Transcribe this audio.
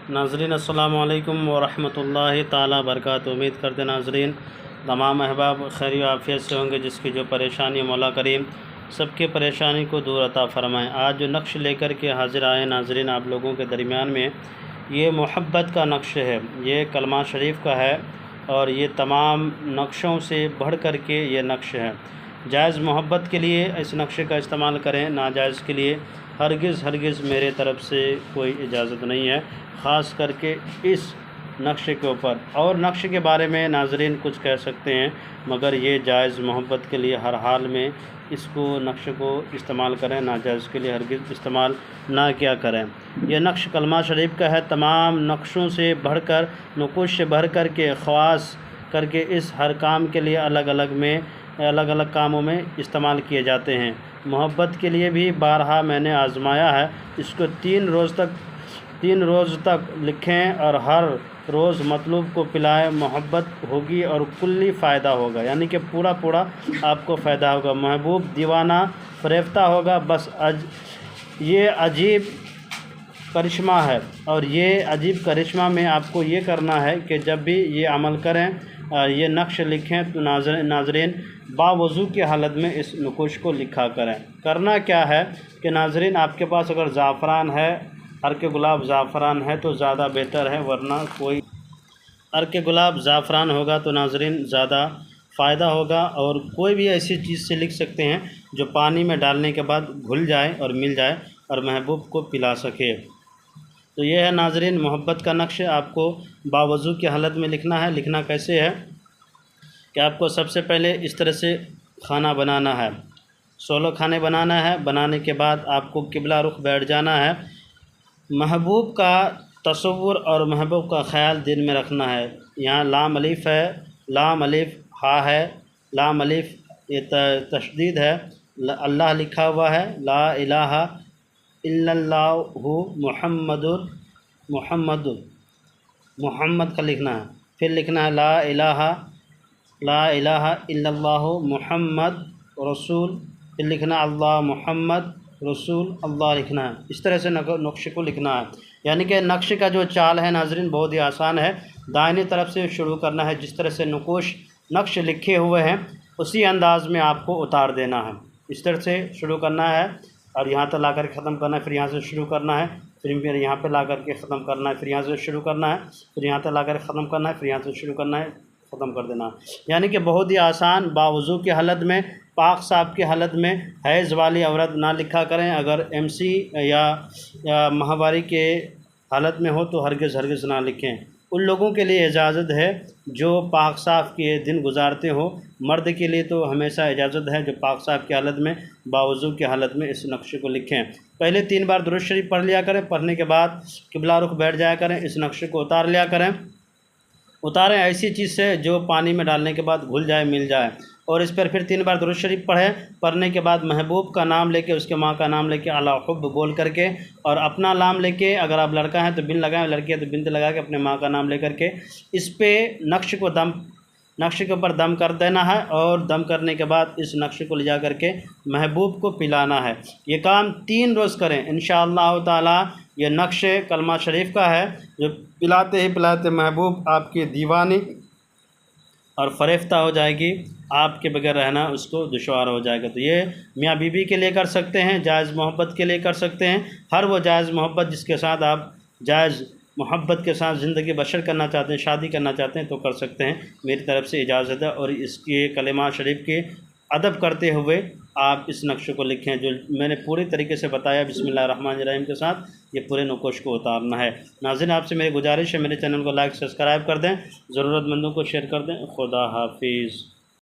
नाज़रीन अस्सलामु अलैकुम वरहमतुल्लाहि ताला बरकातुहू। उम्मीद करते नाज़रीन तमाम अहबाब खैर आफ़ियत से होंगे। जिसकी जो परेशानी मौला करीम सबके परेशानी को दूर अता फ़रमाएँ। आज जो नक्श लेकर के हाज़िर आए नाज़रीन आप लोगों के दरमियान में, ये मोहब्बत का नक्श है, ये कलमा शरीफ का है और ये तमाम नक्शों से बढ़ कर के ये नक्श है। जायज़ मोहब्बत के लिए इस नक्शे का इस्तेमाल करें, नाजायज़ के लिए हरगिज़ मेरे तरफ़ से कोई इजाज़त नहीं है, ख़ास करके इस नक्शे के ऊपर। और नक्शे के बारे में नाज़रीन कुछ कह सकते हैं, मगर ये जायज़ मोहब्बत के लिए हर हाल में इसको नक्शे को इस्तेमाल करें, नाजायज़ के लिए हरगिज़ इस्तेमाल ना किया करें। यह नक्श कलमा शरीफ का है, तमाम नक्शों से बढ़कर, नुकुश से बढ़ कर के, ख़वास करके इस हर काम के लिए अलग अलग कामों में इस्तेमाल किए जाते हैं। मोहब्बत के लिए भी बारहा मैंने आज़माया है। इसको 3 रोज़ तक लिखें और हर रोज़ मतलूब को पिलाएं, मोहब्बत होगी और कुल्ली फ़ायदा होगा, यानी कि पूरा आपको फ़ायदा होगा। महबूब दीवाना फ़रेफ्ता होगा। बस ये अजीब करिश्मा है, और ये अजीब करिश्मा में आपको ये करना है कि जब भी ये अमल करें, ये नक्श लिखें, तो नाज़रीन बावज़ू की हालत में इस नुकुश को लिखा करें। करना क्या है कि नाज़रीन आपके पास अगर ज़ाफ़रान है, अर्क गुलाब ज़ाफ़रान है तो ज़्यादा बेहतर है, वरना कोई अर्क गुलाब ज़ाफ़रान होगा तो नाज़रीन ज़्यादा फ़ायदा होगा। और कोई भी ऐसी चीज़ से लिख सकते हैं जो पानी में डालने के बाद घुल जाए और मिल जाए और महबूब को पिला सके। तो ये है नाज़रीन मोहब्बत का नक्श। आपको बावज़ू की हालत में लिखना है। लिखना कैसे है कि आपको सबसे पहले इस तरह से खाना बनाना है, 16 खाने बनाना है। बनाने के बाद आपको किबला रुख बैठ जाना है। महबूब का तसव्वुर और महबूब का ख़याल दिल में रखना है। यहाँ लाम अलिफ़ है, लाम अलिफ़ हा है, लाम अलिफ़ ये तशदीद है, अल्लाह लिखा हुआ है, ला इलाहा इल्लल्लाहु मोहम्मद का लिखना है। फिर लिखना है ला इलाहा इल्लल्लाहु मोहम्मद रसूल। फिर लिखना अल्लाह मोहम्मद रसूल अल्लाह लिखना है। इस तरह से नक्शे को लिखना है। यानी कि नक्शे का जो चाल है नाज़रीन बहुत ही आसान है। दाहिनी तरफ से शुरू करना है, जिस तरह से नक्श लिखे हुए हैं उसी अंदाज़ में आपको उतार देना है। इस तरह से शुरू करना है और यहाँ तक ला कर ख़त्म करना है। फिर यहाँ से शुरू करना है, फिर यहाँ पे ला कर के ख़त्म करना है, फिर यहाँ से शुरू करना है, फिर यहाँ तक ला कर ख़त्म करना है, फिर यहाँ से शुरू करना है, ख़त्म कर देना। यानी कि बहुत ही आसान। बावज़ू की हालत में, पाक साफ की हालत में हैज़ वाली औरत ना लिखा करें। अगर MC या माहवारी के हालत में हो तो हरगिज़ ना लिखें। उन लोगों के लिए इजाज़त है जो पाक साफ के दिन गुजारते हो। मर्द के लिए तो हमेशा इजाज़त है जो पाक साफ की हालत में, बावज़ू की हालत में इस नक्शे को लिखें। पहले 3 बार दुरूद शरीफ पढ़ लिया करें। पढ़ने के बाद किबला रुख बैठ जाया करें। इस नक्शे को उतार लिया करें। उतारें ऐसी चीज़ से जो पानी में डालने के बाद घुल जाए, मिल जाए। और इस पर फिर 3 बार दुरूद शरीफ पढ़ें। पढ़ने के बाद महबूब का नाम लेके, उसके माँ का नाम लेके, अला हुब्ब बोल करके, और अपना नाम लेके, अगर आप लड़का हैं तो बिन लगाएं, लड़की है तो बिनत लगा के अपने माँ का नाम लेकर के इस पे नक्शे के ऊपर दम कर देना है। और दम करने के बाद इस नक्शे को ले जा करके महबूब को पिलाना है। ये काम 3 रोज़ करें इंशाअल्लाह ताला। ये नक्शे कलमा शरीफ का है जो पिलाते ही पिलाते महबूब आपकी दीवानी और फ़रेफ्ता हो जाएगी। आपके बगैर रहना उसको दुश्वार हो जाएगा। तो ये मियाँ बीवी के लिए कर सकते हैं, जायज़ मोहब्बत के लिए कर सकते हैं। हर वो जायज़ मोहब्बत जिसके साथ आप जायज़ मोहब्बत के साथ ज़िंदगी बसर करना चाहते हैं, शादी करना चाहते हैं तो कर सकते हैं। मेरी तरफ़ से इजाज़त है। और इसके कलिमा शरीफ के अदब करते हुए आप इस नक्शे को लिखें जो मैंने पूरी तरीके से बताया। बिस्मिल्लाहिर्रहमानिर्रहीम के साथ ये पूरे नुकोश को उतारना है। नाज़रीन आपसे मेरी गुजारिश है, मेरे चैनल को लाइक सब्सक्राइब कर दें, ज़रूरतमंदों को शेयर कर दें। खुदा हाफिज़।